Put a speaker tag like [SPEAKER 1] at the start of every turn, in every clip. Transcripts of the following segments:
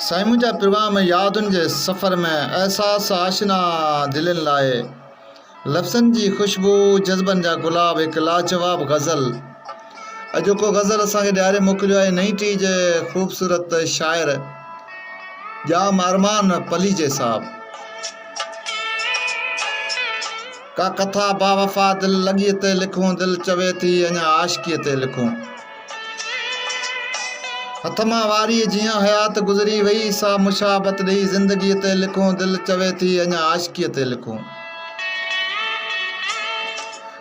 [SPEAKER 1] साईं मुंहिंजा प्रोग्राम यादुनि जे सफ़र में एहसास आशना दिलनि लाइ लफ़्ज़नि जी ख़ुशबू जज़्बनि जा गुलाब एक लाजवाब गज़ल। अॼोको गज़ल असांखे ॾियारे मोकिलियो आहे नई टी जे ख़ूबसूरत शाइर जाम अरमान पलीजे साहब। का कथा बावफ़ा दिल लॻीअ ते लिखूं, दिल चवे थी अञा आशिकीअ ते लिखूं। हथ मां वारी जियां हयात गुज़री वई, सा मुशाबत ॾेई ज़िंदगीअ ते लिखूं, दिल चवे थी अञा आशिकीअ ते लिखूं।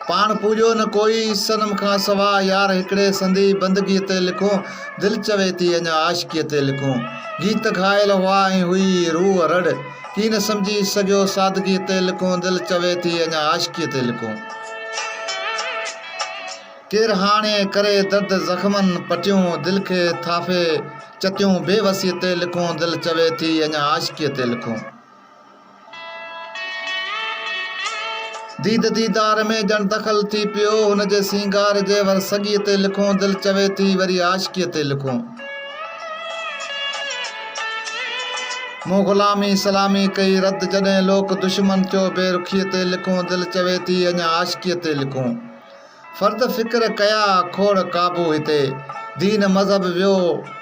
[SPEAKER 1] पाण पूॼो न कोई सनम खां सवा, यार हिकिड़े संदी बंदगीअ ते लिखूं, दिल चवे थी अञा आशिकीअ ते लिखूं। गीत घायल हुआ ऐं हुई रूह रड़, की न सम्झी सघियो सादगीअ ते लिखूं, दिल चवे थी अञा आशिकीअ ते लिखूं। केर हाणे करे दर्द ज़ख़्मनि पटियूं, दिल खे थाफे चतियूं बेवसीअ ते लिखूं, दिल चवे थी अञा आशिकीअ ते लिखूं। दीद दीदार में ॼण दख़ल थी पियो, हुन जे सींगार जे वर सॻीअ ते लिखूं, दिल चवे थी वरी आशिकीअ ते लिखूं। मूं ग़ुलामी सलामी कई रद जॾहिं लोक दुश्मन थियो बेरुखीअ ते लिखूं, दिल चवे थी अञा आशिकीअ ते लिखूं। फ़र्द फ़िक्र कया खोड़ क़ाबू हिते, दीन मज़हब वियो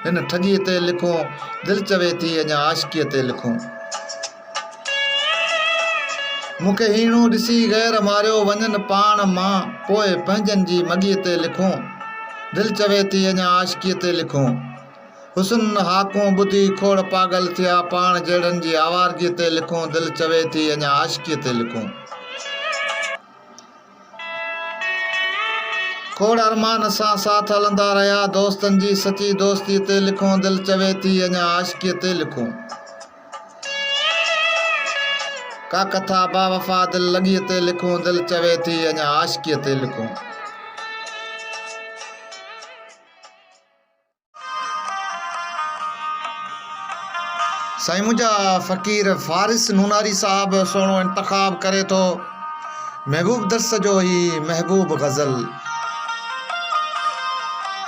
[SPEAKER 1] हिन ठॻीअ ते लिखूं, दिल चवे थी अञा आशिकीअ ते लिखूं। मूंखे हीणो ॾिसी गैर मारियो वञनि पाण मां, पोइ पंहिंजनि जी मॻीअ ते लिखूं, दिल चवे थी अञा आशिकीअ ते लिखूं। हुस्न हाकूं ॿुधी खोड़ पागल थिया, पाण जहिड़नि जी आवारगीअ ते लिखूं, दिल चवे थी अञा आशिकीअ ते लिखूं। खोड़ अरमान सां साथ हलंदा रहिया, दोस्तनि जी सची दोस्तीअ ते लिखूं, दिल चवे थी अञा आशिकीअ ते लिखूं। का कथा बावफ़ा दिल लॻीअ ते लिखूं, दिल चवे थी अञा आशिकीअ ते लिखूं। साईं मुंहिंजा फ़क़ीर फ़ारिस नूनारी साहब सुहिणो इंतख़ाब करे थो महबूब दर्स जो ही महबूब गज़ल।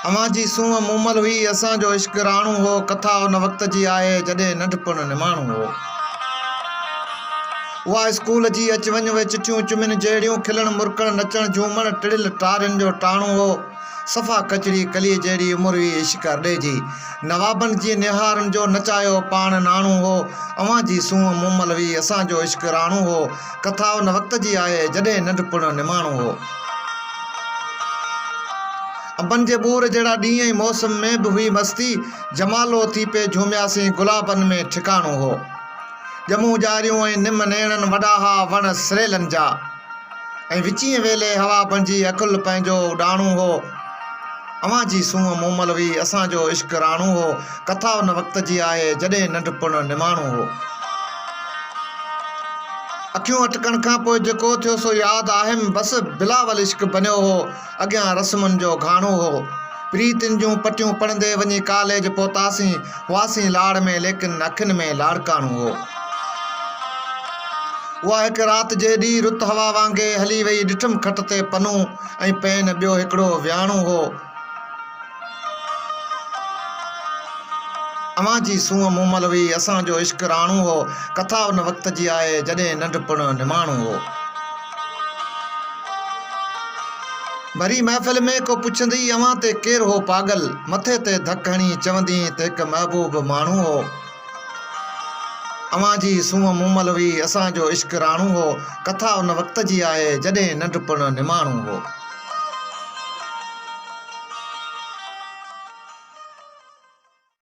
[SPEAKER 1] अवां जी सूंहं मूमल हुई, असांजो इश्क राणू हो, कथा उन वक़्त जी आहे जॾहिं नंढपण निमाणू हो। उहा स्कूल जी अच वञ वे चिठियूं चुमिन जहिड़ियूं, खिलण मुरकण नचण झूमण टिड़िल टारियुनि जो टाणू हो। सफ़ा कचड़ी कलीअ जहिड़ी उमिरि हुई इश्क अॾे जी, नवाबनि जी निहारनि जो नचायो पाण नाणू हो। अवां जी सूंहं मूमल हुई, असांजो इश्क राणू हो, कथा उन वक़्त जी आहे जॾहिं नंढपण निमाणू हो। अंबनि जे ॿूर जहिड़ा ॾींहं ऐं मौसम में बि हुई मस्ती, जमालो थी पे झूमियासीं गुलाबनि में ठिकाणो हो। ॼमूं ॼारियूं ऐं निम नेणनि वॾा हा वण सरेलनि जा, ऐं विचीअ वेले हवा बणिजी अकुल पंहिंजो उॾाणू हो। अवां जी सूंहं मूमल हुई, असांजो इश्क राणू हो, कथा उन वक़्त जी आहे जॾहिं नंढपण निमाणू हो। अखियूं अटकण खां पोइ जेको थियो सो यादि आहे, बसि बिलावल इश्क बनियो हो, अॻियां रस्मुनि जो घाणो हो। प्रीतियुनि जूं पटियूं पढ़ंदे वञी कॉलेज पहुतासीं, हुआसीं लाड़ में लेकिन अखियुनि में लाड़काणो हो। उहा हिकु राति जे ॾींहुं रुत हवा वांगुरु हली वई, ॾिठुमि खट ते पनू ऐं पेन ॿियो हिकिड़ो वियाणो हो। अवां जी सूंहं मूमल हुई, असांजो इश्क राणू हो, कथा उन वक़्त जी आहे जॾहिं नंढपण निमाणू हो। भरी महफ़िल में को पुछंदी अवां ते केरु हो पागल, मथे ते धक हणी चवंदी त हिकु महबूब माण्हू हो। अवां जी सूंहं मूमल हुई, असांजो इश्क राणू हो, कथा उन वक़्त जी आहे जॾहिं नंढपण निमाणू हो।